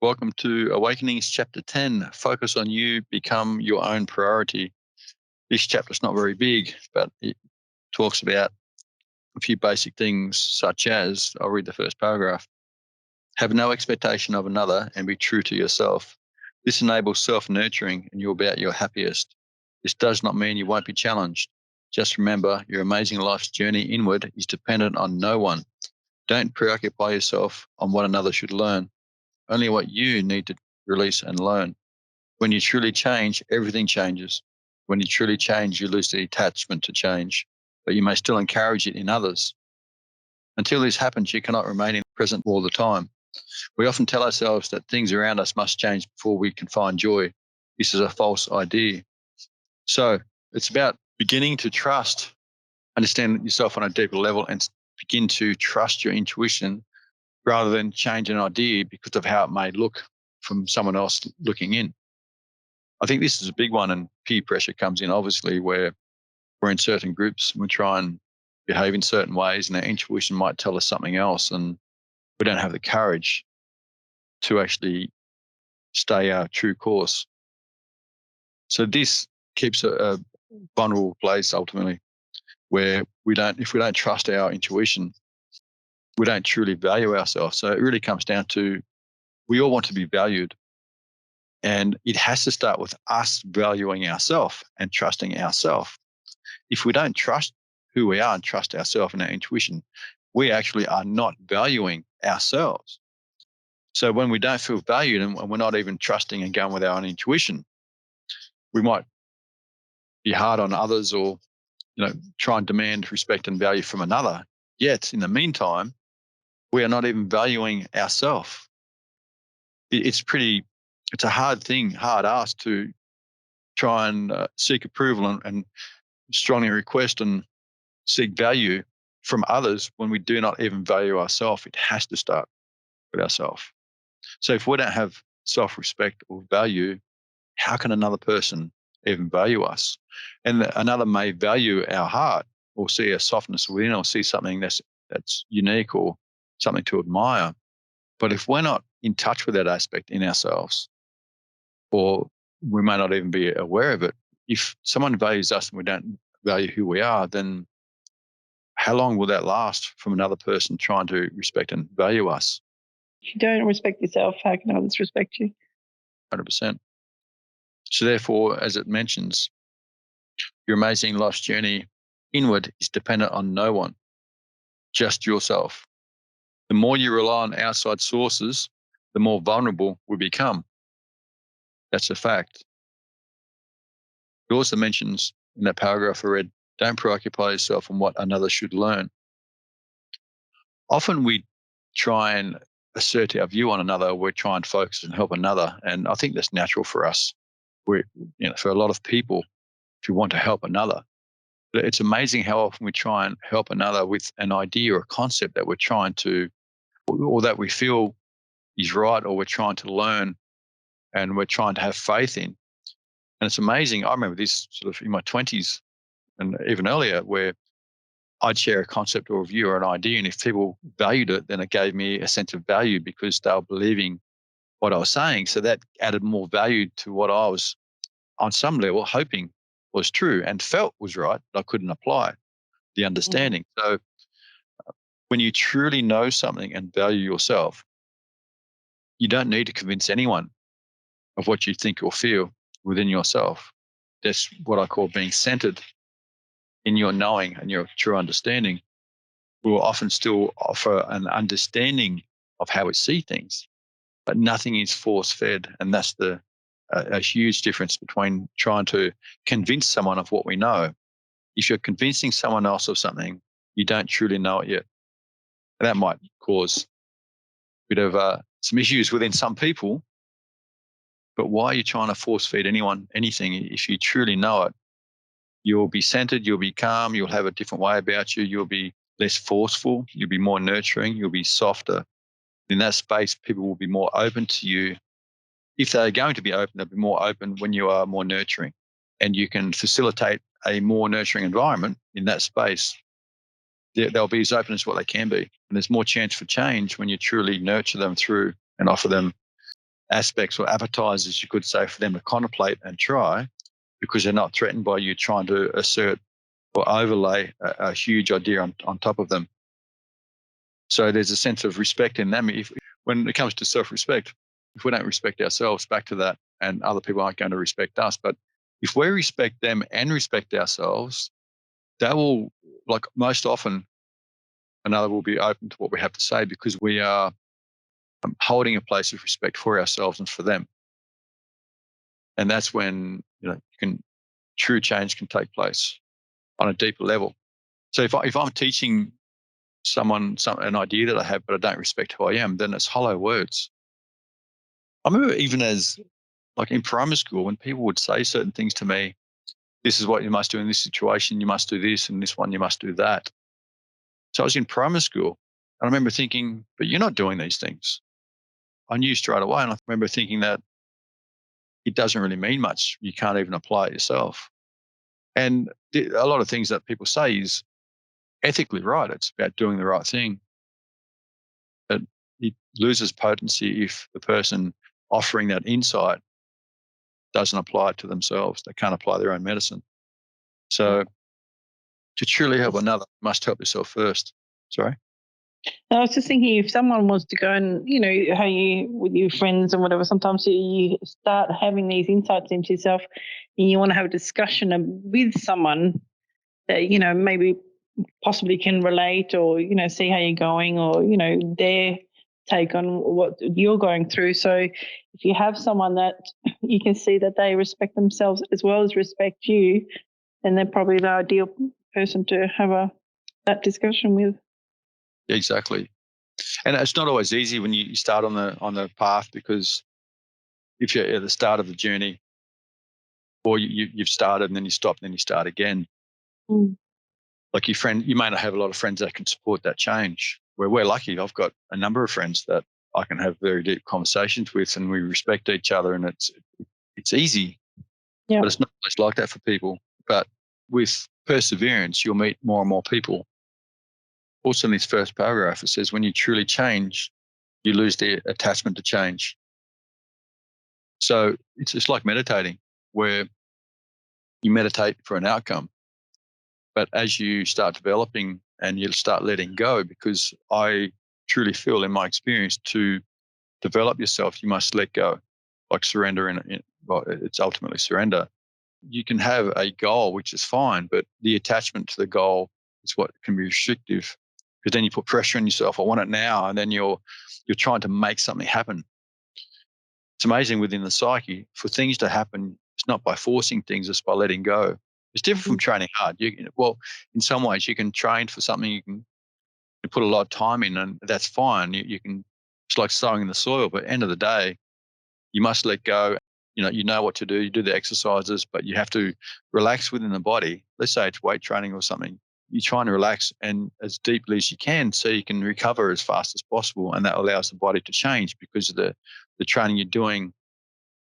Welcome to Awakenings Chapter 10. Focus on you, become your own priority. This chapter is not very big, but it talks about a few basic things, such as I'll read the first paragraph. Have no expectation of another and be true to yourself. This enables self-nurturing and you'll be at your happiest. This does not mean you won't be challenged. Just remember, your amazing life's journey inward is dependent on no one. Don't preoccupy yourself on what another should learn. Only what you need to release and learn. When you truly change, everything changes. When you truly change, you lose the attachment to change, but you may still encourage it in others. Until this happens, you cannot remain in the present all the time. We often tell ourselves that things around us must change before we can find joy. This is a false idea. So it's about beginning to trust, understand yourself on a deeper level, and begin to trust your intuition rather than change an idea because of how it may look from someone else looking in. I think this is a big one, and peer pressure comes in, obviously, where we're in certain groups and we try and behave in certain ways, and our intuition might tell us something else, and we don't have the courage to actually stay our true course. So this keeps a vulnerable place ultimately, where if we don't trust our intuition, we don't truly value ourselves. So it really comes down to, we all want to be valued. And it has to start with us valuing ourselves and trusting ourselves. If we don't trust who we are and trust ourselves and our intuition, we actually are not valuing ourselves. So when we don't feel valued and we're not even trusting and going with our own intuition, we might be hard on others, or try and demand respect and value from another. Yet in the meantime, we are not even valuing ourselves. It's a hard ask to try and seek approval and strongly request and seek value from others when we do not even value ourselves. It has to start with ourselves. So if we don't have self-respect or value, how can another person even value us? And another may value our heart or see a softness within, or see something that's unique or something to admire. But if we're not in touch with that aspect in ourselves, or we may not even be aware of it, if someone values us and we don't value who we are, then how long will that last from another person trying to respect and value us? If you don't respect yourself, how can others respect you? 100%. So therefore, as it mentions, your amazing life's journey inward is dependent on no one, just yourself. The more you rely on outside sources, the more vulnerable we become. That's a fact. It also mentions in that paragraph I read, don't preoccupy yourself on what another should learn. Often we try and assert our view on another. We try and focus and help another. And I think that's natural for us. For a lot of people, to want to help another. But it's amazing how often we try and help another with an idea or a concept that we're trying to, or that we feel is right, or we're trying to learn and we're trying to have faith in. And it's amazing. I remember this sort of in my 20s and even earlier, where I'd share a concept or a view or an idea, and if people valued it, then it gave me a sense of value because they were believing what I was saying. So that added more value to what I was, on some level, hoping was true and felt was right, but I couldn't apply the understanding. So when you truly know something and value yourself, you don't need to convince anyone of what you think or feel within yourself. That's what I call being centered in your knowing and your true understanding. We will often still offer an understanding of how we see things, but nothing is force fed. And that's a huge difference between trying to convince someone of what we know. If you're convincing someone else of something, you don't truly know it yet. And that might cause a bit of some issues within some people. But why are you trying to force feed anyone anything? If you truly know it, you'll be centered, you'll be calm, you'll have a different way about you, you'll be less forceful, you'll be more nurturing, you'll be softer. In that space, people will be more open to you. If they're going to be open, they'll be more open when you are more nurturing. And you can facilitate a more nurturing environment in that space. They'll be as open as what they can be. And there's more chance for change when you truly nurture them through and offer them aspects or appetizers, you could say, for them to contemplate and try, because they're not threatened by you trying to assert or overlay a huge idea on top of them. So there's a sense of respect in them. When it comes to self-respect, if we don't respect ourselves, back to that, and other people aren't going to respect us. But if we respect them and respect ourselves, that will, like most often, another will be open to what we have to say, because we are holding a place of respect for ourselves and for them. And that's when true change can take place on a deeper level. So if I'm teaching someone an idea that I have, but I don't respect who I am, then it's hollow words. I remember even as like in primary school, when people would say certain things to me, this is what you must do in this situation, you must do this, and this one you must do that. So I was in primary school, and I remember thinking, but you're not doing these things. I knew straight away, and I remember thinking that it doesn't really mean much. You can't even apply it yourself. And a lot of things that people say is ethically right. It's about doing the right thing. But it loses potency if the person offering that insight doesn't apply it to themselves. They can't apply their own medicine. So to truly help another, you must help yourself first. Sorry? I was just thinking, if someone wants to go and, how you, with your friends and whatever, sometimes you start having these insights into yourself and you want to have a discussion with someone that, maybe possibly can relate or, see how you're going or, their take on what you're going through. So if you have someone that you can see that they respect themselves as well as respect you, then they're probably the ideal person to have that discussion with. Exactly. And it's not always easy when you start on the path, because if you're at the start of the journey, or you've started and then you stop and then you start again. Like your friend, you may not have a lot of friends that can support that change. Where we're lucky, I've got a number of friends that I can have very deep conversations with, and we respect each other, and it's easy. Yeah. But it's not always like that for people. But with perseverance, you'll meet more and more people. Also in this first paragraph, it says, when you truly change, you lose the attachment to change. So it's just like meditating, where you meditate for an outcome. But as you start developing and you start letting go, because I truly feel in my experience, to develop yourself, you must let go, like surrender. Well, it's ultimately surrender. You can have a goal, which is fine, but the attachment to the goal is what can be restrictive, because then you put pressure on yourself. I want it now. And then you're trying to make something happen. It's amazing within the psyche, for things to happen, it's not by forcing things, it's by letting go. It's different from training hard. In some ways, you can train for something, you put a lot of time in, and that's fine. It's like sowing in the soil, but at the end of the day, you must let go. You know what to do. You do the exercises, but you have to relax within the body. Let's say it's weight training or something. You're trying to relax and as deeply as you can, so you can recover as fast as possible, and that allows the body to change, because of the training you're doing.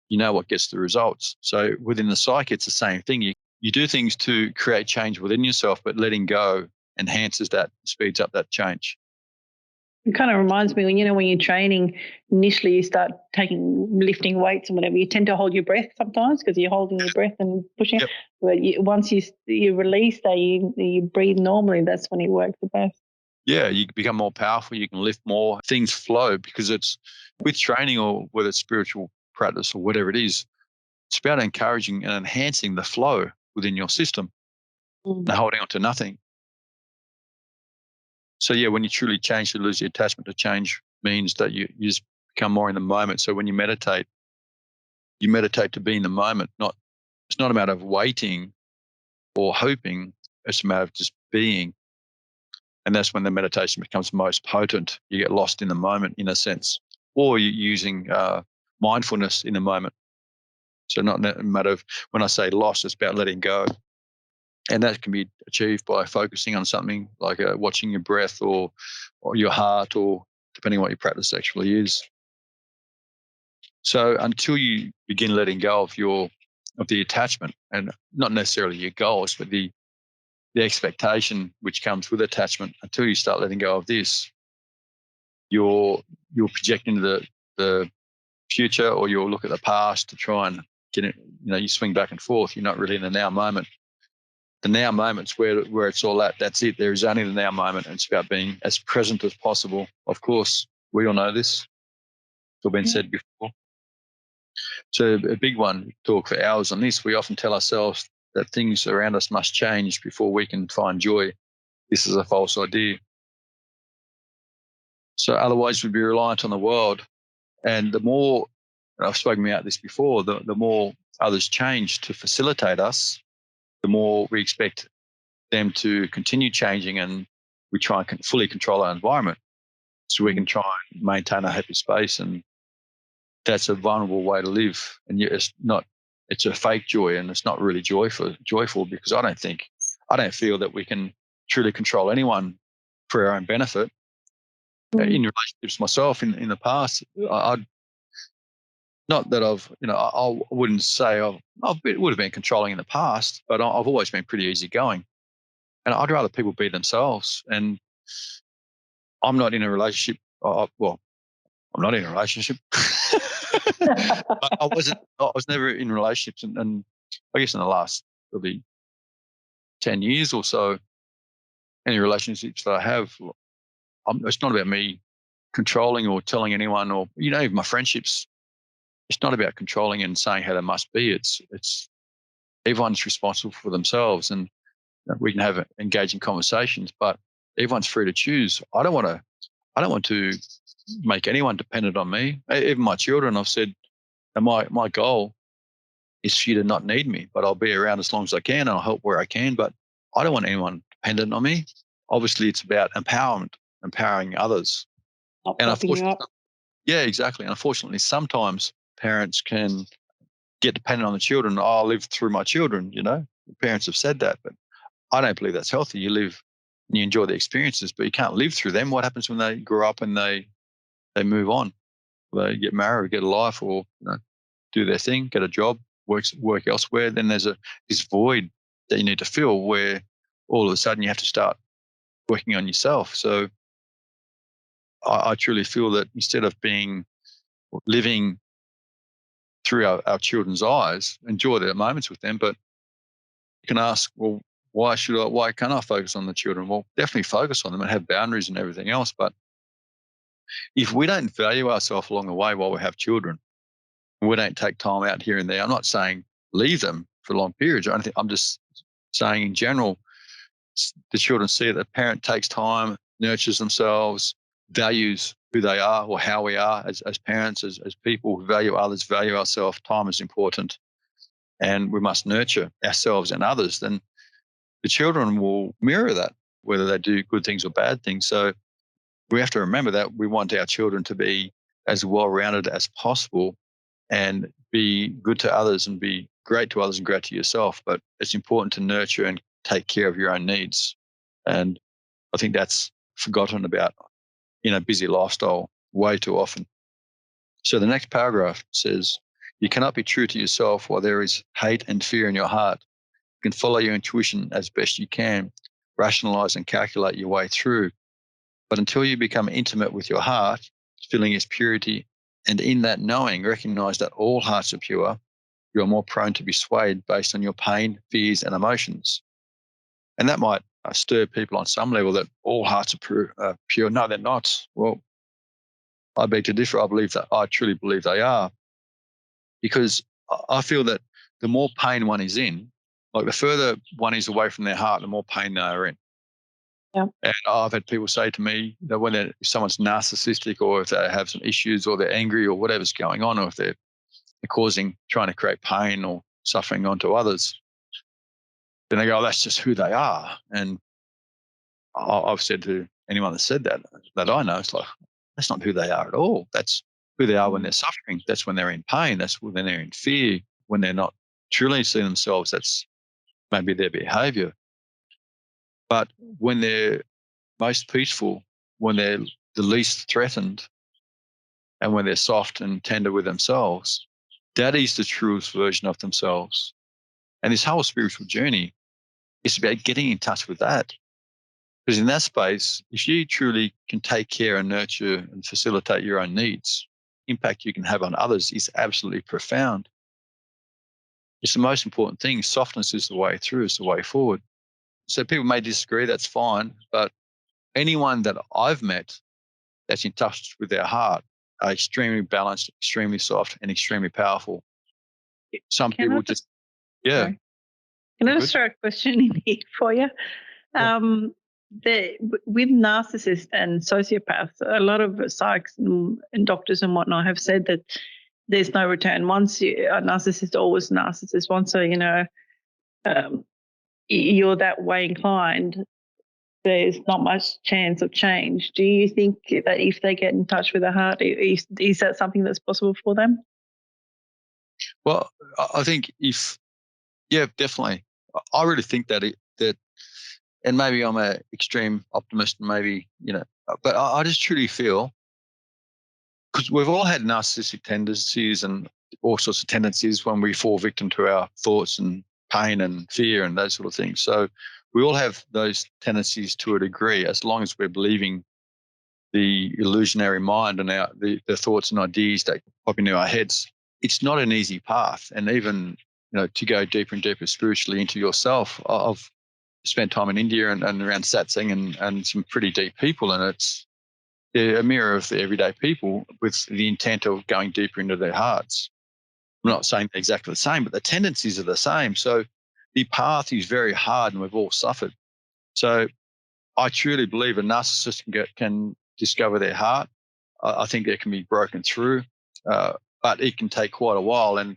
You know what gets the results. So within the psyche, it's the same thing. You do things to create change within yourself, but letting go enhances that, speeds up that change. It kind of reminds me when you're training, initially you start lifting weights and whatever, you tend to hold your breath sometimes because you're holding your breath and pushing. Yep. But once you release that, you breathe normally, that's when it works the best. Yeah, you become more powerful, you can lift more, things flow, because it's with training, or whether it's spiritual practice or whatever it is, it's about encouraging and enhancing the flow within your system, and holding on to nothing. So yeah, when you truly change, you lose the attachment to change, means that you just become more in the moment. So when you meditate to be in the moment. It's not a matter of waiting or hoping, it's a matter of just being. And that's when the meditation becomes most potent. You get lost in the moment, in a sense, or you're using mindfulness in the moment. So not a matter of, when I say lost, it's about letting go. And that can be achieved by focusing on something like watching your breath or your heart, or depending on what your practice actually is. So until you begin letting go of the attachment, and not necessarily your goals, but the expectation which comes with attachment, until you start letting go of this, you're projecting the future, or you'll look at the past to try and get it. You swing back and forth. You're not really in the now moment. The now moment's where it's all at. That's it. There is only the now moment, and it's about being as present as possible. Of course, we all know this. It's all been said before. So a big one, talk for hours on this. We often tell ourselves that things around us must change before we can find joy. This is a false idea. So otherwise we'd be reliant on the world. And the more, and I've spoken about this before, the more others change to facilitate us, the more we expect them to continue changing, and we try and fully control our environment so we can try and maintain a happy space. And that's a vulnerable way to live. And it's a fake joy, and it's not really joyful because I don't feel that we can truly control anyone for our own benefit. In relationships myself in the past, I wouldn't say I would have been controlling in the past, but I've always been pretty easygoing. And I'd rather people be themselves. And I'm not in a relationship. I'm not in a relationship. I was never in relationships, and I guess in the last probably 10 years or so, any relationships that I have, it's not about me controlling or telling anyone, or even my friendships. It's not about controlling and saying how they must be. It's everyone's responsible for themselves, and we can have engaging conversations, but everyone's free to choose. I don't want to make anyone dependent on me. Even my children, I've said, and my goal is for you to not need me, but I'll be around as long as I can, and I'll help where I can. But I don't want anyone dependent on me. Obviously, it's about empowerment, empowering others. And unfortunately, yeah, exactly. And unfortunately, sometimes parents can get dependent on the children. I live through my children. Parents have said that, but I don't believe that's healthy. You live and you enjoy the experiences, but you can't live through them. What happens when they grow up and they move on? They get married, or get a life, or do their thing, get a job, work elsewhere. Then there's this void that you need to fill, where all of a sudden you have to start working on yourself. So I truly feel that instead of living through our children's eyes, enjoy their moments with them, but you can ask, well, why can't I focus on the children? Well, definitely focus on them and have boundaries and everything else. But if we don't value ourselves along the way while we have children, we don't take time out here and there. I'm not saying leave them for long periods or anything. I'm just saying in general, the children see that the parent takes time, nurtures themselves, values who they are or how we are as parents, as people who value others, value ourselves. Time is important, and we must nurture ourselves and others. Then the children will mirror that, whether they do good things or bad things. So we have to remember that we want our children to be as well-rounded as possible and be good to others and be great to others and great to yourself. But it's important to nurture and take care of your own needs. And I think that's forgotten about in a busy lifestyle way too often. So the next paragraph says, you cannot be true to yourself while there is hate and fear in your heart. You can follow your intuition as best you can, rationalize and calculate your way through. But until you become intimate with your heart, feeling its purity, and in that knowing, recognize that all hearts are pure, you are more prone to be swayed based on your pain, fears, and emotions. And that might stir people on some level, that all hearts are pure. No, they're not. Well, I beg to differ. I truly believe they are, because I feel that the more pain one is in, like the further one is away from their heart, the more pain they are in. Yeah. And I've had people say to me that if someone's narcissistic, or if they have some issues, or they're angry, or whatever's going on, or if they're trying to create pain or suffering onto others, then they go, oh, that's just who they are. And I've said to anyone that said that I know, it's like, that's not who they are at all. That's who they are when they're suffering. That's when they're in pain. That's when they're in fear. When they're not truly seeing themselves, that's maybe their behavior. But when they're most peaceful, when they're the least threatened, and when they're soft and tender with themselves, that is the truest version of themselves. And this whole spiritual journey is about getting in touch with that. Because in that space, if you truly can take care and nurture and facilitate your own needs, impact you can have on others is absolutely profound. It's the most important thing. Softness is the way through, is the way forward. So people may disagree, that's fine. But anyone that I've met that's in touch with their heart are extremely balanced, extremely soft, and extremely powerful. Some Can people I just, yeah. sorry. Can I just throw a question in here for you? With narcissists and sociopaths, a lot of psychs and doctors and whatnot have said that there's no return. Once a narcissist, always a narcissist. Once you're that way inclined, there's not much chance of change. Do you think that if they get in touch with the heart, is that something that's possible for them? Well, I think yeah, definitely. I really think that and maybe I'm an extreme optimist, maybe, but I just truly feel, because we've all had narcissistic tendencies and all sorts of tendencies when we fall victim to our thoughts and pain and fear and those sort of things. So we all have those tendencies to a degree, as long as we're believing the illusionary mind and the thoughts and ideas that pop into our heads. It's not an easy path. And even, to go deeper and deeper spiritually into yourself, I've spent time in India and around satsang and some pretty deep people, and it's a mirror of the everyday people with the intent of going deeper into their hearts. I'm not saying they're exactly the same, but the tendencies are the same. So the path is very hard, and we've all suffered. So I truly believe a narcissist can discover their heart. I think they can be broken through, but it can take quite a while. And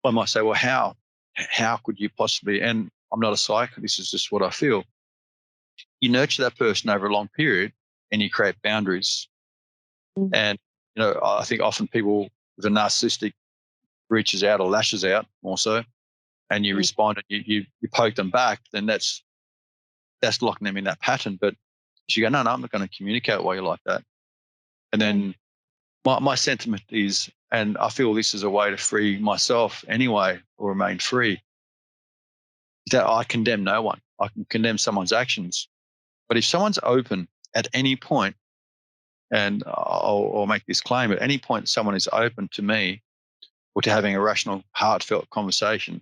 I might say, well, how could you possibly? And I'm not a psych. This is just what I feel. You nurture that person over a long period, and you create boundaries. Mm-hmm. And I think often people with a narcissistic reaches out or lashes out also, and you respond and you poke them back, then that's locking them in that pattern. But you go, no, I'm not going to communicate while you're like that. And then my sentiment is, and I feel this is a way to free myself anyway, or remain free, is that I condemn no one. I can condemn someone's actions. But if someone's open at any point, and I'll make this claim, at any point someone is open to me or to having a rational, heartfelt conversation,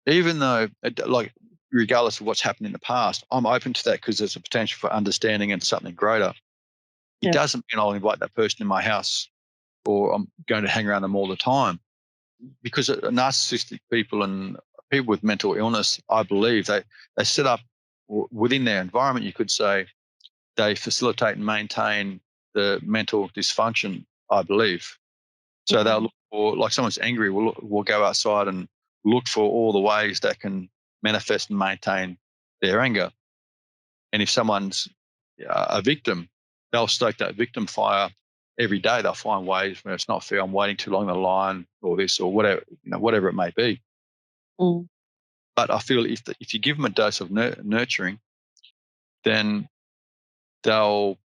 even though, like, regardless of what's happened in the past, I'm open to that because there's a potential for understanding and something greater. It doesn't mean I'll invite that person in my house or I'm going to hang around them all the time, because narcissistic people and people with mental illness, I believe they set up within their environment, you could say, they facilitate and maintain the mental dysfunction, I believe. So they'll look for, like, someone's angry, we'll go outside and look for all the ways that can manifest and maintain their anger. And if someone's a victim, they'll stoke that victim fire every day. They'll find ways where it's not fair, I'm waiting too long in the line, or this, or whatever, whatever it may be. But I feel if you give them a dose of nurturing, then they'll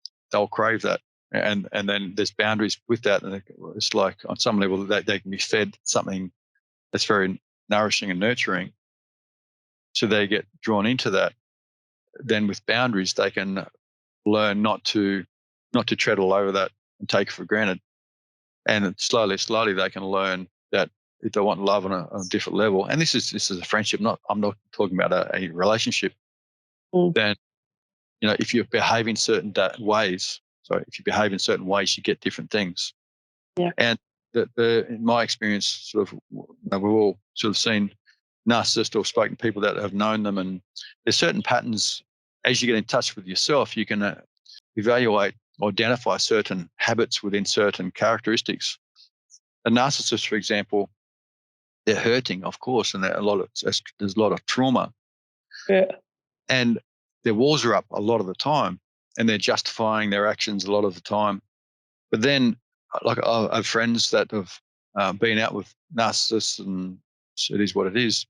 crave that. And then there's boundaries with that. And it's like, on some level, that they can be fed something that's very nourishing and nurturing. So they get drawn into that. Then with boundaries, they can learn not to tread all over that and take it for granted. And slowly they can learn that if they want love on a different level, and this is a friendship, I'm not talking about a relationship, then, if you behave in certain ways, you get different things. Yeah. And in my experience, sort of, we've all sort of seen narcissists or spoken to people that have known them, and there's certain patterns. As you get in touch with yourself, you can evaluate or identify certain habits within certain characteristics. A narcissist, for example, they're hurting, of course, and there's a lot of trauma. Yeah. And their walls are up a lot of the time, and they're justifying their actions a lot of the time. But then, like, I have friends that have been out with narcissists, and it is what it is.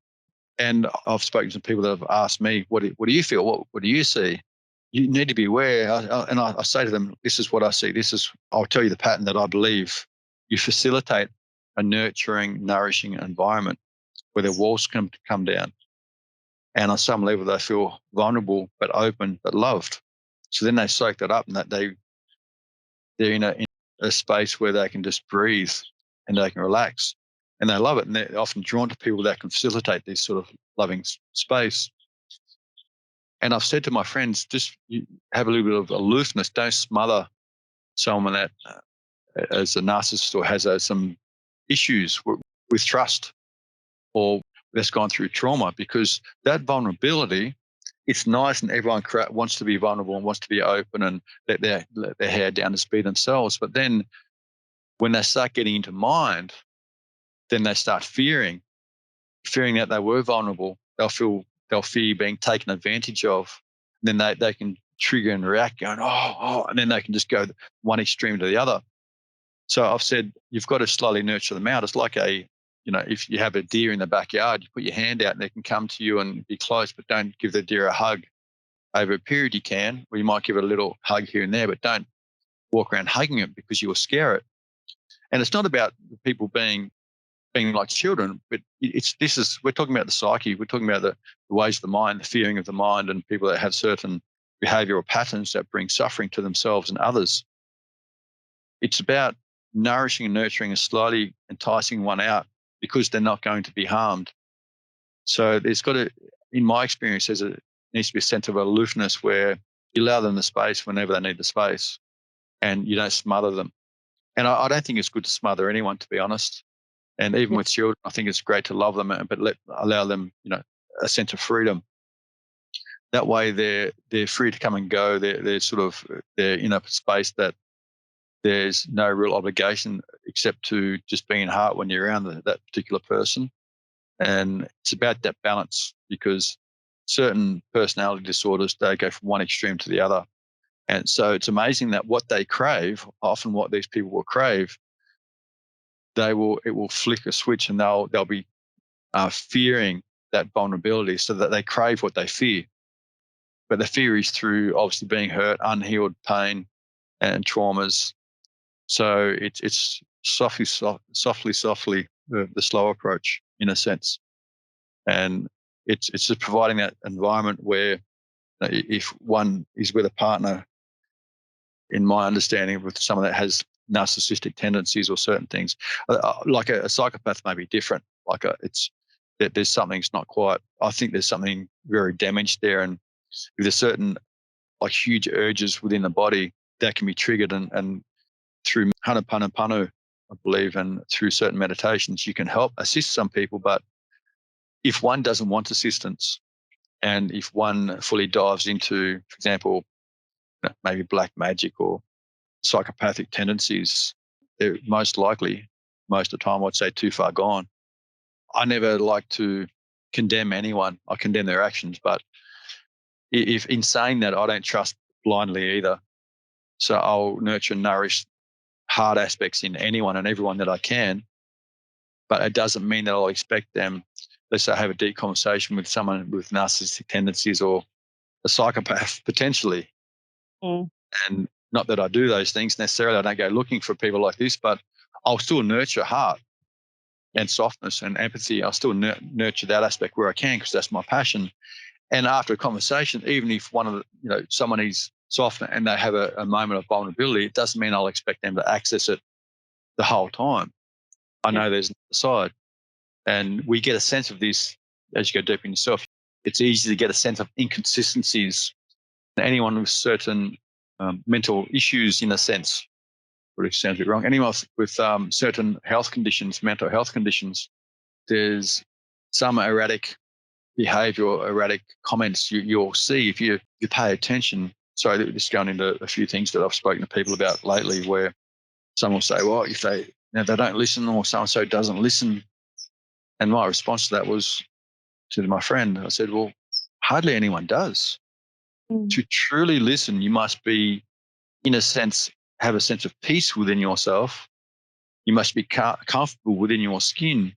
And I've spoken to people that have asked me, what do you feel? What do you see? You need to be aware. And I say to them, this is what I see. I'll tell you the pattern that I believe. You facilitate a nurturing, nourishing environment where their walls can come down. And on some level, they feel vulnerable, but open, but loved. So then they soak that up, and that they're in a space where they can just breathe and they can relax, and they love it. And they're often drawn to people that can facilitate this sort of loving space. And I've said to my friends, just have a little bit of aloofness. Don't smother someone that as a narcissist or has some issues with trust or that's gone through trauma, because that vulnerability, it's nice and everyone wants to be vulnerable and wants to be open and let their hair down to be themselves. But then when they start getting into mind, then they start fearing that they were vulnerable. They'll fear being taken advantage of. And then they can trigger and react going, and then they can just go one extreme to the other. So I've said, you've got to slowly nurture them out. It's like if you have a deer in the backyard, you put your hand out and they can come to you and be close, but don't give the deer a hug. Over a period you can, or you might give it a little hug here and there, but don't walk around hugging it because you will scare it. And it's not about people being like children, but we're talking about the psyche. We're talking about the ways of the mind, the fearing of the mind, and people that have certain behavioral patterns that bring suffering to themselves and others. It's about nourishing and nurturing and slowly enticing one out because they're not going to be harmed. So there's got to, in my experience, there needs to be a sense of aloofness where you allow them the space whenever they need the space and you don't smother them. And I don't think it's good to smother anyone, to be honest. And even with children, I think it's great to love them, but allow them, a sense of freedom. That way they're free to come and go. They're in a space that there's no real obligation except to just being in heart when you're around that particular person. And it's about that balance, because certain personality disorders, they go from one extreme to the other. And so it's amazing that what they crave, often what these people will crave, it will flick a switch and they'll be fearing that vulnerability, so that they crave what they fear. But the fear is through obviously being hurt, unhealed pain and traumas. So it's softly, the slow approach in a sense. And it's just providing that environment where if one is with a partner, in my understanding, with someone that has narcissistic tendencies or certain things, like a psychopath may be different. There's something's not quite. I think there's something very damaged there, and if there's certain huge urges within the body that can be triggered, and through Ho'oponopono, I believe, and through certain meditations, you can help assist some people. But if one doesn't want assistance, and if one fully dives into, for example, maybe black magic or psychopathic tendencies, they're most likely, most of the time, I'd say too far gone. I never like to condemn anyone. I condemn their actions, but if in saying that, I don't trust blindly either. So I'll nurture and nourish hard aspects in anyone and everyone that I can, but it doesn't mean that I'll expect them, let's say, have a deep conversation with someone with narcissistic tendencies or a psychopath potentially. And not that I do those things necessarily. I don't go looking for people like this, but I'll still nurture heart and softness and empathy. I'll still nurture that aspect where I can, because that's my passion. And after a conversation, even if someone is soft and they have a moment of vulnerability, it doesn't mean I'll expect them to access it the whole time. I know there's another side. And we get a sense of this as you go deep in yourself. It's easy to get a sense of inconsistencies. Anyone with certain mental issues, in a sense, which sounds a bit wrong, anyone with certain health conditions, mental health conditions, there's some erratic behavior or erratic comments you'll see if you pay attention. So this is going into a few things that I've spoken to people about lately, where someone will say, well, if they don't listen, or so-and-so doesn't listen. And my response to that was, to my friend, I said, well, hardly anyone does. To truly listen, you must be, in a sense, have a sense of peace within yourself. You must be comfortable within your skin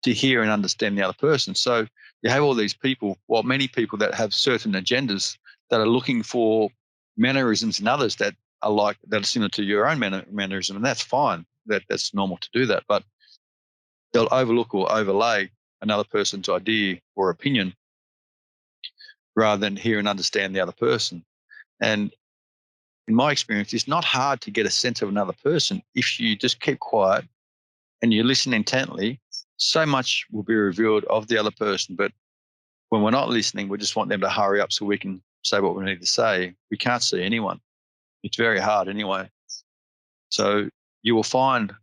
to hear and understand the other person. So you have all these people, many people that have certain agendas that are looking for mannerisms in others that are similar to your own mannerism, and that's fine. That's normal to do that, but they'll overlook or overlay another person's idea or opinion rather than hear and understand the other person. And in my experience, it's not hard to get a sense of another person if you just keep quiet and you listen intently. So much will be revealed of the other person. But when we're not listening, we just want them to hurry up so we can say what we need to say. We can't see anyone. It's very hard anyway. So you will find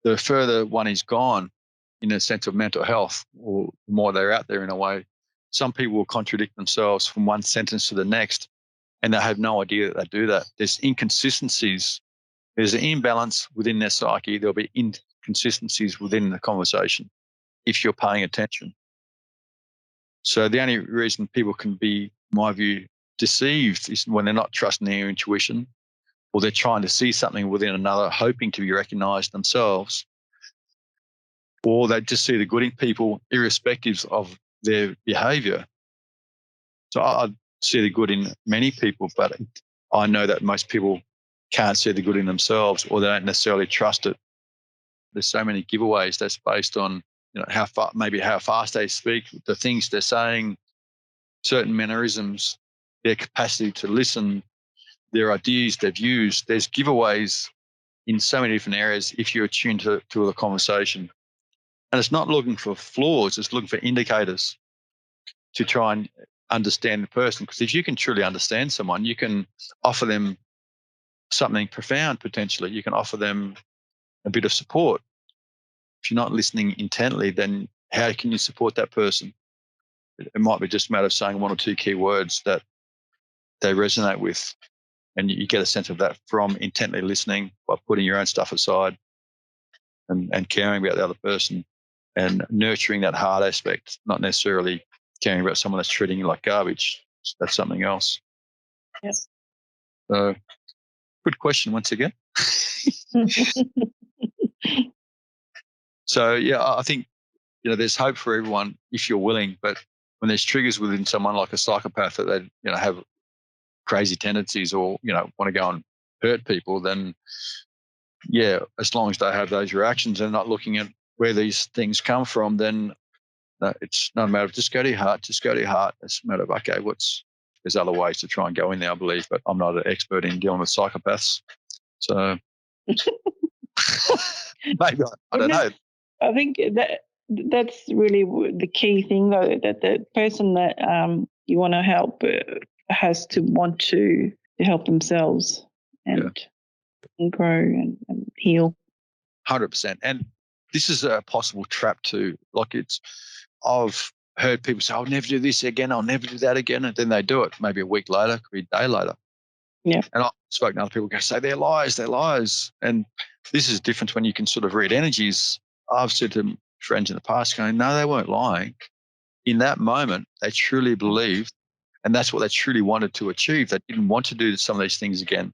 the further one is gone in a sense of mental health, or the more they're out there in a way, some people will contradict themselves from one sentence to the next, and they have no idea that they do that. There's inconsistencies. There's an imbalance within their psyche. There'll be inconsistencies within the conversation if you're paying attention. So the only reason people can be, in my view, deceived is when they're not trusting their intuition, or they're trying to see something within another, hoping to be recognized themselves, or they just see the good in people irrespective of their behavior. So I see the good in many people, but I know that most people can't see the good in themselves, or they don't necessarily trust it. There's so many giveaways that's based on, how fast they speak, the things they're saying, certain mannerisms, their capacity to listen, their ideas, their views. There's giveaways in so many different areas if you're attuned to the conversation. And it's not looking for flaws, it's looking for indicators to try and understand the person. Because if you can truly understand someone, you can offer them something profound potentially. You can offer them a bit of support. If you're not listening intently, then how can you support that person? It might be just a matter of saying one or two key words that they resonate with. And you get a sense of that from intently listening by putting your own stuff aside and caring about the other person and nurturing that heart aspect, not necessarily caring about someone that's treating you like garbage. That's something else. Yes. So, good question once again. So, yeah, I think, there's hope for everyone if you're willing, but when there's triggers within someone like a psychopath that they, have crazy tendencies or, want to go and hurt people, then yeah, as long as they have those reactions and not looking at where these things come from, then it's not a matter of just go to your heart, just go to your heart. It's a matter of, okay, there's other ways to try and go in there, I believe, but I'm not an expert in dealing with psychopaths. So maybe, I don't know. I think that's really the key thing, though, that the person that you want to help has to want to help themselves and grow and heal. 100%. And this is a possible trap too. Like I've heard people say, I'll never do this again, I'll never do that again. And then they do it maybe a week later, could be a day later. Yeah. And I've spoken to other people who say they're lies. And this is different when you can sort of read energies. I've said to friends in the past going, no, they weren't lying. In that moment, they truly believed, and that's what they truly wanted to achieve. They didn't want to do some of these things again.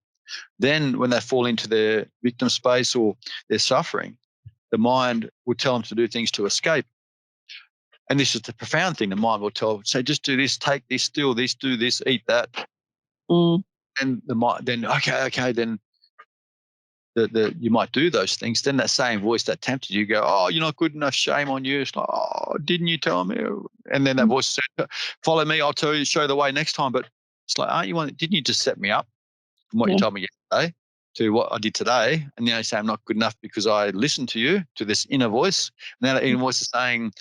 Then when they fall into their victim space or their suffering, the mind will tell them to do things to escape. And this is the profound thing. The mind will say, just do this, take this, steal this, do this, eat that. And the mind, then, okay, then you might do those things. Then that same voice that tempted you go, oh, you're not good enough, shame on you. It's like, oh, didn't you tell me? And then that voice said, follow me, I'll tell you, show the way next time. But it's like, didn't you just set me up from what you told me yesterday to what I did today? And now you say I'm not good enough because I listened to you, to this inner voice. And now that inner voice is saying,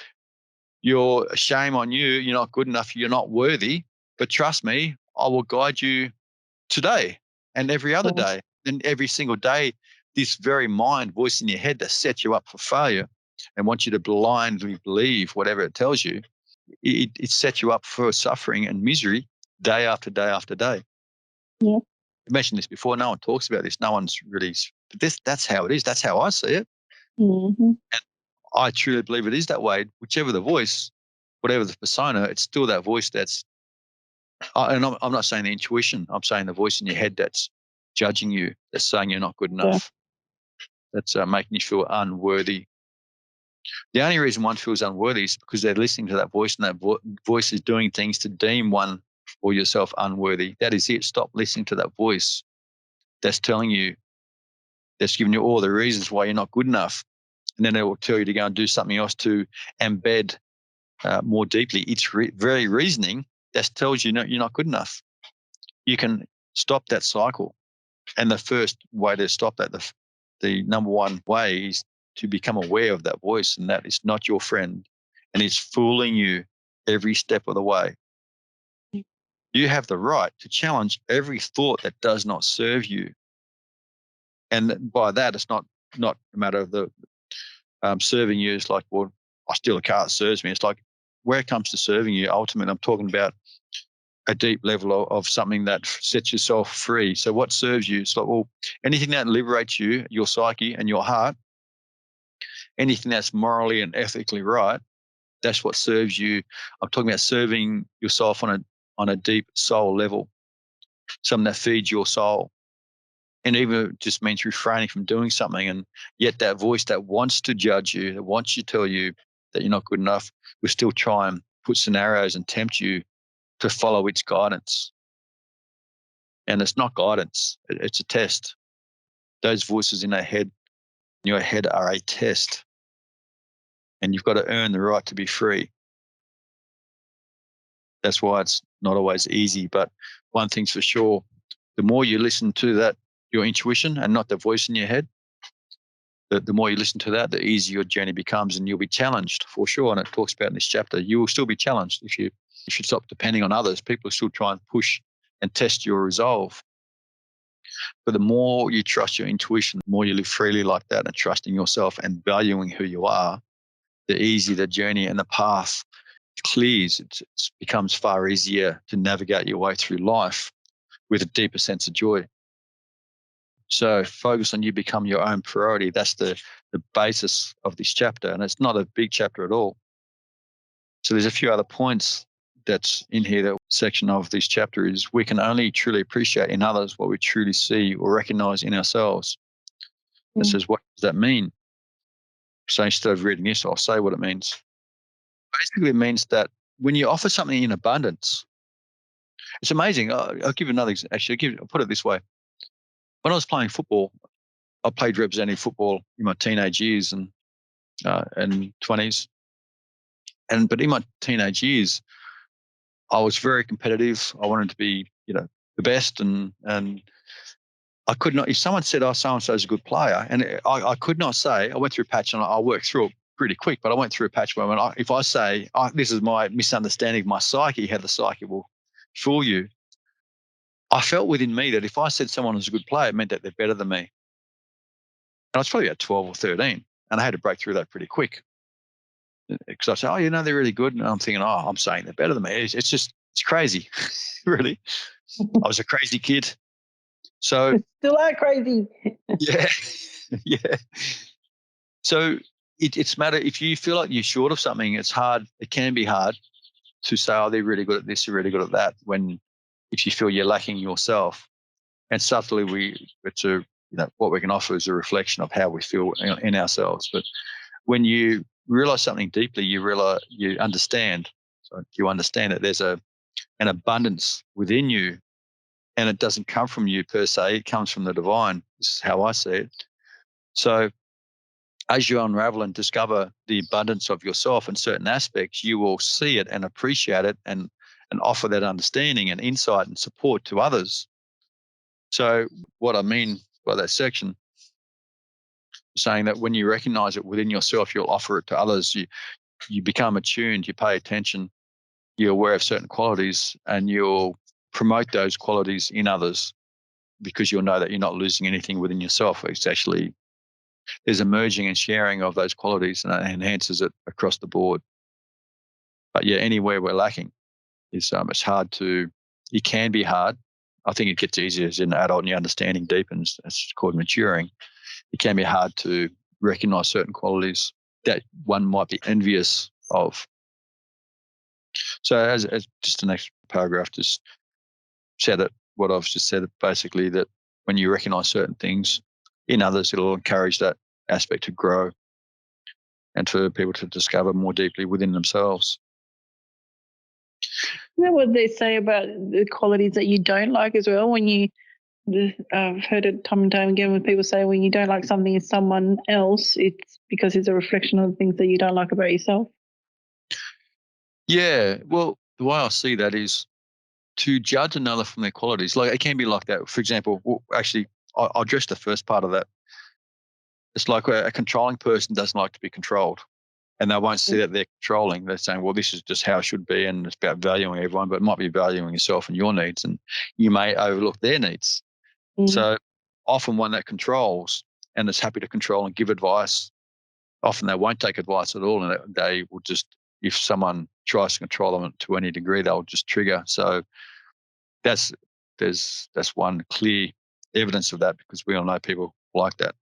you're shame on you, you're not good enough, you're not worthy. But trust me, I will guide you today and every other day. And every single day, this very mind voice in your head that sets you up for failure and wants you to blindly believe whatever it tells you, it sets you up for suffering and misery day after day after day. Yeah. I mentioned this before. No one talks about this. No one's really, but that's how it is. That's how I see it. Mm-hmm. And I truly believe it is that way. Whichever the voice, whatever the persona, it's still that voice that's, and I'm not saying the intuition, I'm saying the voice in your head that's judging you, that's saying you're not good enough, that's making you feel unworthy. The only reason one feels unworthy is because they're listening to that voice, and that voice is doing things to deem one or yourself unworthy. That is it. Stop listening to that voice that's telling you, that's giving you all the reasons why you're not good enough. And then it will tell you to go and do something else to embed more deeply its very reasoning that tells you, no, you're not good enough. You can stop that cycle. And the first way to stop that, the number one way is to become aware of that voice, and that is not your friend, and it's fooling you every step of the way. You have the right to challenge every thought that does not serve you. And by that, it's not a matter of the serving you. It's like, well, I steal a car that serves me. It's like, where it comes to serving you, ultimately, I'm talking about a deep level of something that sets yourself free. So what serves you? It's like, well, anything that liberates you, your psyche and your heart, anything that's morally and ethically right, that's what serves you. I'm talking about serving yourself on a deep soul level, something that feeds your soul. And even if it just means refraining from doing something, and yet that voice that wants to judge you, that wants to tell you that you're not good enough, will still try and put scenarios and tempt you to follow its guidance. And it's not guidance, it's a test. Those voices in your head are a test. And you've got to earn the right to be free. That's why it's not always easy. But one thing's for sure, the more you listen to that, your intuition, and not the voice in your head, the more you listen to that, the easier your journey becomes, and you'll be challenged for sure. And it talks about in this chapter, you will still be challenged if you stop depending on others. People will still try and push and test your resolve. But the more you trust your intuition, the more you live freely like that and trusting yourself and valuing who you are, the easier the journey and the path clears. It becomes far easier to navigate your way through life with a deeper sense of joy. So focus on you become your own priority. That's the basis of this chapter. And it's not a big chapter at all. So there's a few other points that's in here. That section of this chapter is we can only truly appreciate in others what we truly see or recognize in ourselves. It says, what does that mean? So instead of reading this, I'll say what it means. Basically, it means that when you offer something in abundance, it's amazing. I'll give another. Actually, I'll put it this way. When I was playing football, I played representative football in my teenage years and 20s. But in my teenage years, I was very competitive. I wanted to be, the best, and I could not. If someone said, "Oh, so and so is a good player," and I could not say. I went through a patch, and I worked through it pretty quick. But I went through a patch where if I say, "This is my misunderstanding of my psyche," how the psyche will fool you. I felt within me that if I said someone was a good player, it meant that they're better than me. And I was probably at 12 or 13, and I had to break through that pretty quick. Because I said, "Oh, they're really good," and I'm thinking, "Oh, I'm saying they're better than me." It's crazy, really. I was a crazy kid. So still are crazy. yeah, yeah. So it's matter if you feel like you're short of something. It's hard. It can be hard to say, "Oh, they're really good at this, they're really good at that." If you feel you're lacking yourself, and subtly what we can offer is a reflection of how we feel in ourselves. But when you realize something deeply, you understand. So you understand that there's an abundance within you, and it doesn't come from you per se. It comes from the divine. This is how I see it. So as you unravel and discover the abundance of yourself in certain aspects, you will see it and appreciate it and offer that understanding and insight and support to others. So what I mean by that section, saying that when you recognize it within yourself, you'll offer it to others. You become attuned, you pay attention, you're aware of certain qualities, and you'll promote those qualities in others because you'll know that you're not losing anything within yourself. It's actually, there's a merging and sharing of those qualities, and it enhances it across the board. But yeah, anywhere we're lacking is it can be hard. I think it gets easier as an adult and your understanding deepens. It's called maturing. It can be hard to recognize certain qualities that one might be envious of. So as just the next paragraph just said it, what I've just said, basically that when you recognize certain things in others, it'll encourage that aspect to grow and for people to discover more deeply within themselves. You know what they say about the qualities that you don't like as well? I've heard it time and time again when people say when you don't like something in someone else, it's because it's a reflection of the things that you don't like about yourself. Yeah, well, the way I see that is to judge another from their qualities. Like it can be like that. For example, actually, I'll address the first part of that. It's like a controlling person doesn't like to be controlled, and they won't see that they're controlling. They're saying, well, this is just how it should be, and it's about valuing everyone, but it might be valuing yourself and your needs, and you may overlook their needs. So often one that controls and is happy to control and give advice, often they won't take advice at all, and they will just, if someone tries to control them to any degree, they'll just trigger. So there's one clear evidence of that, because we all know people like that.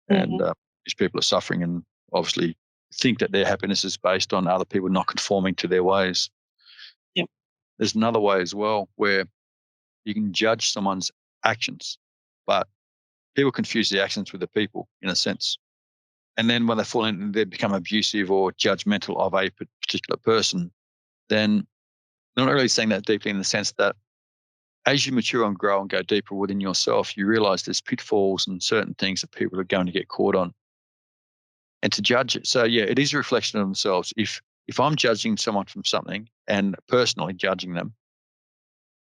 And these people are suffering and obviously think that their happiness is based on other people not conforming to their ways. Yep. There's another way as well where you can judge someone's actions, but people confuse the actions with the people in a sense. And then when they fall in, they become abusive or judgmental of a particular person, then they're not really saying that deeply, in the sense that as you mature and grow and go deeper within yourself, you realize there's pitfalls and certain things that people are going to get caught on. And to judge it. So yeah, it is a reflection of themselves. If I'm judging someone from something and personally judging them,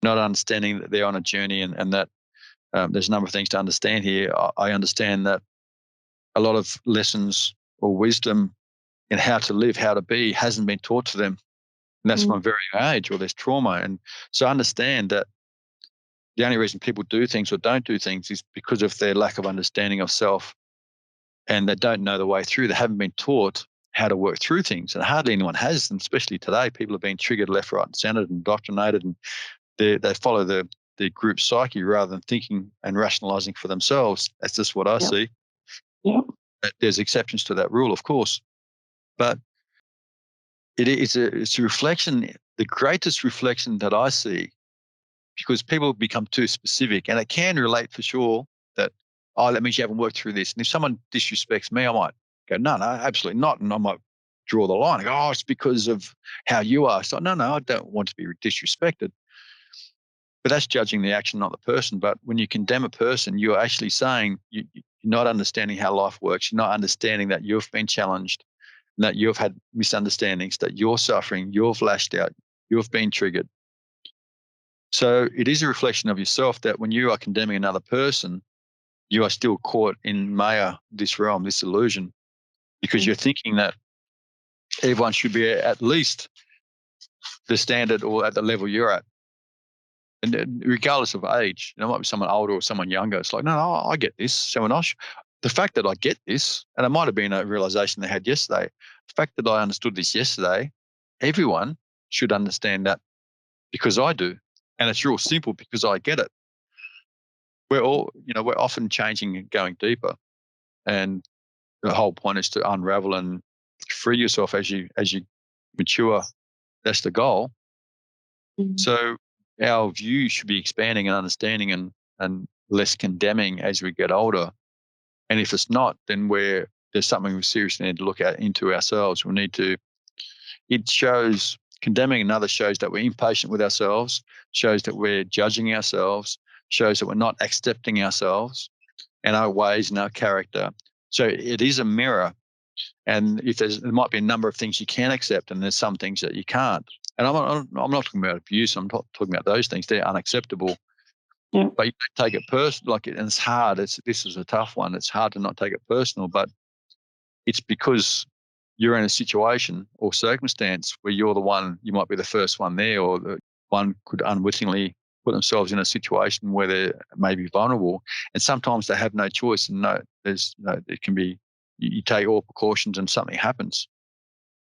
not understanding that they're on a journey and that there's a number of things to understand here. I understand that a lot of lessons or wisdom in how to live, how to be, hasn't been taught to them. And that's from a very young age, or there's trauma. And so I understand that the only reason people do things or don't do things is because of their lack of understanding of self, and they don't know the way through. They haven't been taught how to work through things, and hardly anyone has. And especially today, people have been triggered left, right, and centered, and indoctrinated, and they follow the group psyche rather than thinking and rationalizing for themselves. That's just what I see. Yep. There's exceptions to that rule, of course, but it's a reflection, the greatest reflection that I see, because people become too specific, and it can relate for sure that, oh, that means you haven't worked through this. And if someone disrespects me, I might go, no, absolutely not. And I might draw the line. I go, oh, it's because of how you are. So no, I don't want to be disrespected. But that's judging the action, not the person. But when you condemn a person, you're actually saying you're not understanding how life works. You're not understanding that you've been challenged, that you've had misunderstandings, that you're suffering, you've lashed out, you've been triggered. So it is a reflection of yourself that when you are condemning another person, you are still caught in Maya, this realm, this illusion, because you're thinking that everyone should be at least the standard or at the level you're at. And regardless of age, there might be someone older or someone younger. It's like, no, I get this. Someone else, the fact that I get this, and it might have been a realization they had yesterday, the fact that I understood this yesterday, everyone should understand that because I do. And it's real simple because I get it. We're often changing and going deeper. And the whole point is to unravel and free yourself as you mature. That's the goal. So our view should be expanding and understanding and less condemning as we get older. And if it's not, then there's something we seriously need to look at into ourselves. Condemning another shows that we're impatient with ourselves, shows that we're judging ourselves, shows that we're not accepting ourselves and our ways and our character. So it is a mirror. And there might be a number of things you can accept, and there's some things that you can't. And I'm not talking about abuse. I'm not talking about those things. They're unacceptable. Yeah. But you don't take it personal. And it's hard. This is a tough one. It's hard to not take it personal, but it's because you're in a situation or circumstance where you're the one, you might be the first one there, or the one could unwittingly put themselves in a situation where they may be vulnerable. And sometimes they have no choice. And it can be, you take all precautions and something happens.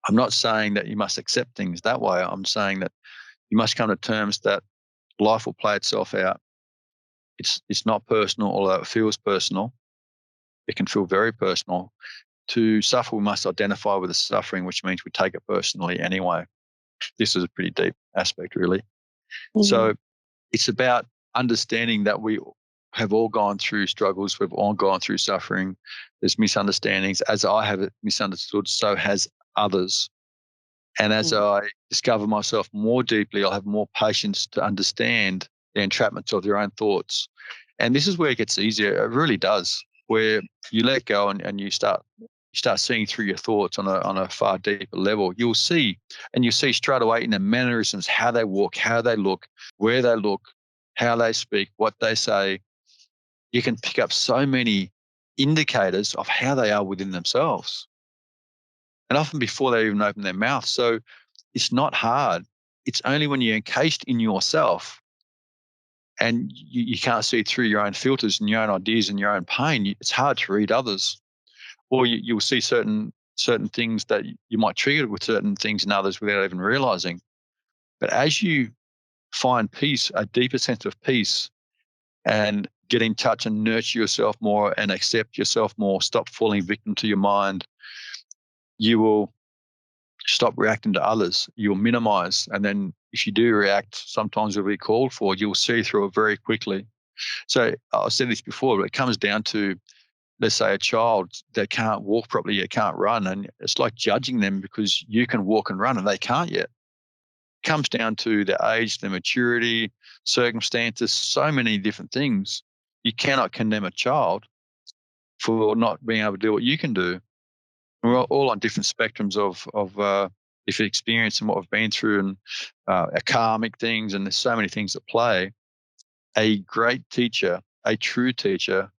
I'm not saying that you must accept things that way. I'm saying that you must come to terms that life will play itself out. It's not personal, although it feels personal. It can feel very personal. To suffer, we must identify with the suffering, which means we take it personally anyway. This is a pretty deep aspect, really. Mm-hmm. So it's about understanding that we have all gone through struggles. We've all gone through suffering. There's misunderstandings. As I have it misunderstood, so has others. And as I discover myself more deeply, I'll have more patience to understand the entrapments of their own thoughts. And this is where it gets easier. It really does, where you let go and you start seeing through your thoughts on a far deeper level. You'll see straight away in their mannerisms, how they walk, how they look, where they look, how they speak, what they say. you can pick up so many indicators of how they are within themselves. And often before they even open their mouth. So it's not hard. It's only when you're encased in yourself and you can't see through your own filters and your own ideas and your own pain, it's hard to read others. Or you'll see certain things that you might trigger with certain things in others without even realizing. But as you find peace, a deeper sense of peace, and get in touch and nurture yourself more and accept yourself more, stop falling victim to your mind, you will stop reacting to others. You'll minimize. And then if you do react, sometimes it'll be called for. You'll see through it very quickly. So I've said this before, but it comes down to, let's say, a child that can't walk properly, yet can't run. And it's like judging them because you can walk and run and they can't yet. It comes down to their age, their maturity, circumstances, so many different things. You cannot condemn a child for not being able to do what you can do. We're all on different spectrums of different experience and what we've been through, and karmic things, and there's so many things at play. A great teacher, a true teacher,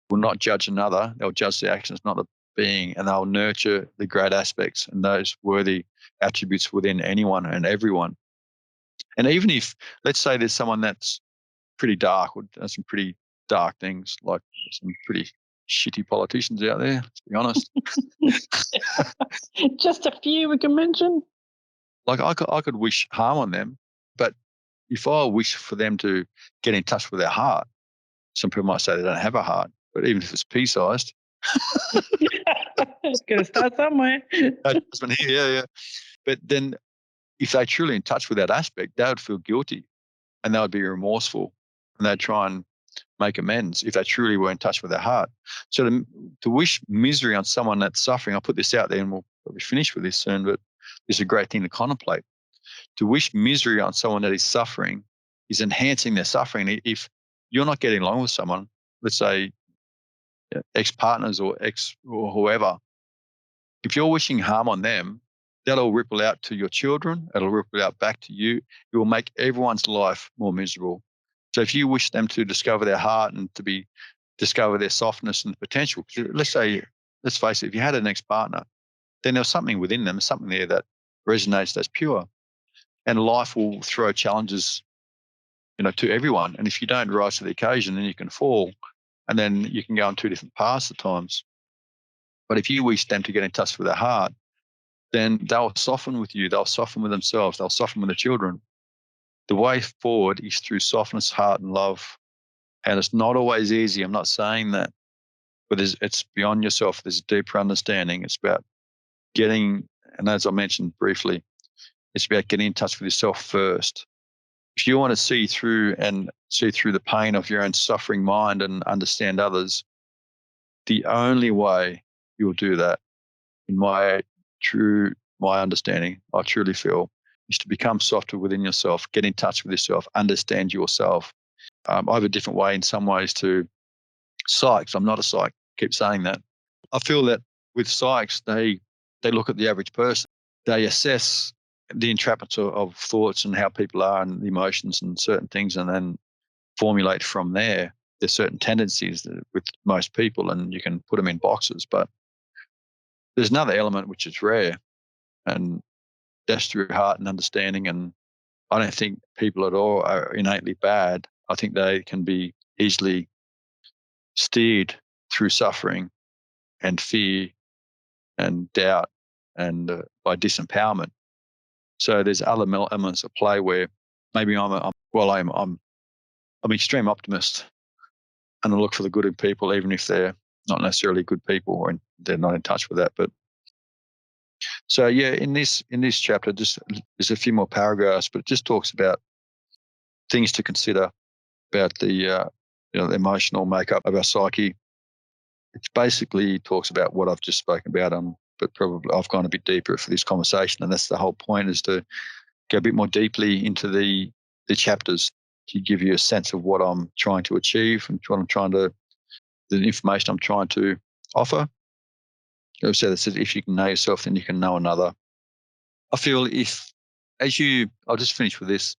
will not judge another. They'll judge the actions, not the being, and they'll nurture the great aspects and those worthy attributes within anyone and everyone. And even if, let's say, there's someone that's pretty dark or does some pretty dark things, like some pretty shitty politicians out there, to be honest. Just a few we can mention. Like I could wish harm on them, but if I wish for them to get in touch with their heart, some people might say they don't have a heart, but even if it's pea-sized, It's going to start somewhere. yeah. But then if they're truly in touch with that aspect, they would feel guilty and they would be remorseful and they'd try and make amends if they truly were in touch with their heart. So to wish misery on someone that's suffering, I'll put this out there and we'll probably finish with this soon, but it's a great thing to contemplate. To wish misery on someone that is suffering is enhancing their suffering. If you're not getting along with someone, let's say ex-partners or whoever, if you're wishing harm on them, that'll ripple out to your children. It'll ripple out back to you. It will make everyone's life more miserable. So if you wish them to discover their heart and to discover their softness and potential, let's face it, if you had an ex-partner, then there's something within them, something there that resonates as pure. And life will throw challenges, to everyone. And if you don't rise to the occasion, then you can fall. And then you can go on two different paths at times. But if you wish them to get in touch with their heart, then they'll soften with you. They'll soften with themselves. They'll soften with the children. The way forward is through softness, heart, and love. And it's not always easy. I'm not saying that, but it's beyond yourself. There's a deeper understanding. It's about getting, and as I mentioned briefly, it's about getting in touch with yourself first. If you want to see through the pain of your own suffering mind and understand others, the only way you'll do that, in my understanding, I truly feel, is to become softer within yourself, get in touch with yourself, understand yourself. I have a different way in some ways to psychs. I'm not a psych, keep saying that. I feel that with psychs, they look at the average person. They assess the entrapments of thoughts and how people are and the emotions and certain things, and then formulate from there. There's certain tendencies with most people, and you can put them in boxes. But there's another element which is rare, and that's through heart and understanding. And I don't think people at all are innately bad. I think they can be easily steered through suffering and fear and doubt and by disempowerment. So there's other elements at play where maybe I'm an extreme optimist, and I look for the good in people, even if they're not necessarily good people or they're not in touch with that. But so yeah, in this chapter, just there's a few more paragraphs, but it just talks about things to consider about the the emotional makeup of our psyche. It basically talks about what I've just spoken about, but probably I've gone a bit deeper for this conversation, and that's the whole point, is to go a bit more deeply into the chapters to give you a sense of what I'm trying to achieve and the information I'm trying to offer. I've said that if you can know yourself, then you can know another. I feel I'll just finish with this.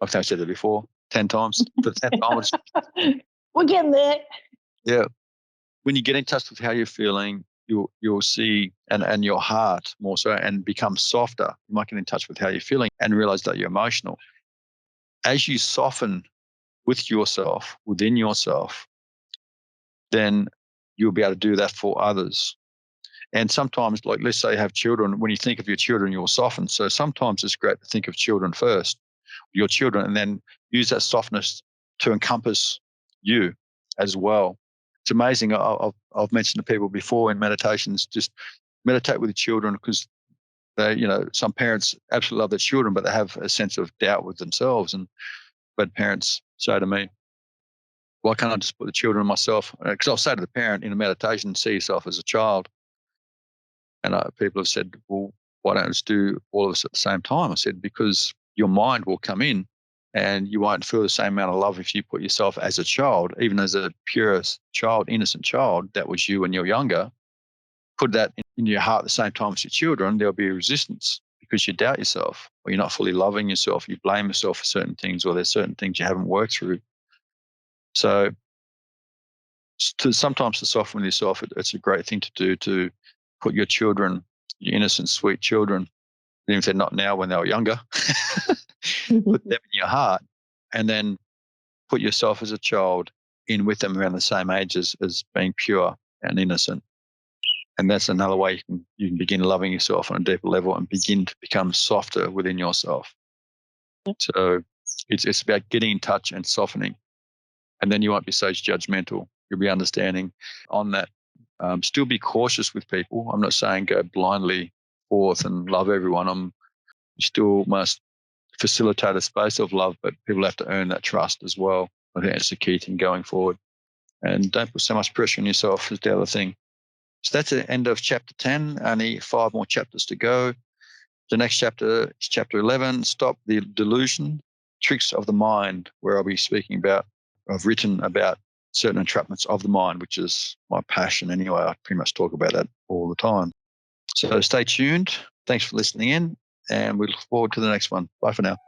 I think I said it before 10 times, but 10 times. We're getting there. Yeah. When you get in touch with how you're feeling, you'll see, and your heart more so, and become softer. You might get in touch with how you're feeling and realize that you're emotional. As you soften with yourself, within yourself, then you'll be able to do that for others. And sometimes, like let's say you have children, when you think of your children, you'll soften. So sometimes it's great to think of children first, your children, and then use that softness to encompass you as well. It's amazing. I've mentioned to people before in meditations, just meditate with the children, because they, some parents absolutely love their children, but they have a sense of doubt with themselves. And but parents say to me, why can't I just put the children and myself? Because I'll say to the parent in a meditation, see yourself as a child. And people have said, well, why don't I just do all of us at the same time? I said, because your mind will come in and you won't feel the same amount of love if you put yourself as a child, even as a pure child, innocent child, that was you when you're younger. Put that in your heart at the same time as your children, there'll be a resistance because you doubt yourself, or you're not fully loving yourself. You blame yourself for certain things, or there's certain things you haven't worked through. So sometimes to soften with yourself, it's a great thing to do, to put your children, your innocent, sweet children, even if they're not now when they were younger, put them in your heart, and then put yourself as a child in with them around the same age as being pure and innocent. And that's another way you can begin loving yourself on a deeper level and begin to become softer within yourself. So it's about getting in touch and softening. And then you won't be so judgmental. You'll be understanding on that. Still be cautious with people. I'm not saying go blindly forth and love everyone. You still must facilitate a space of love, but people have to earn that trust as well. I think that's the key thing going forward. And don't put so much pressure on yourself is the other thing. So that's the end of chapter 10. Only 5 more chapters to go. The next chapter is chapter 11, Stop the Delusion, Tricks of the Mind, where I'll be speaking about, I've written about certain entrapments of the mind, which is my passion anyway. I pretty much talk about that all the time. So stay tuned. Thanks for listening in, and we look forward to the next one. Bye for now.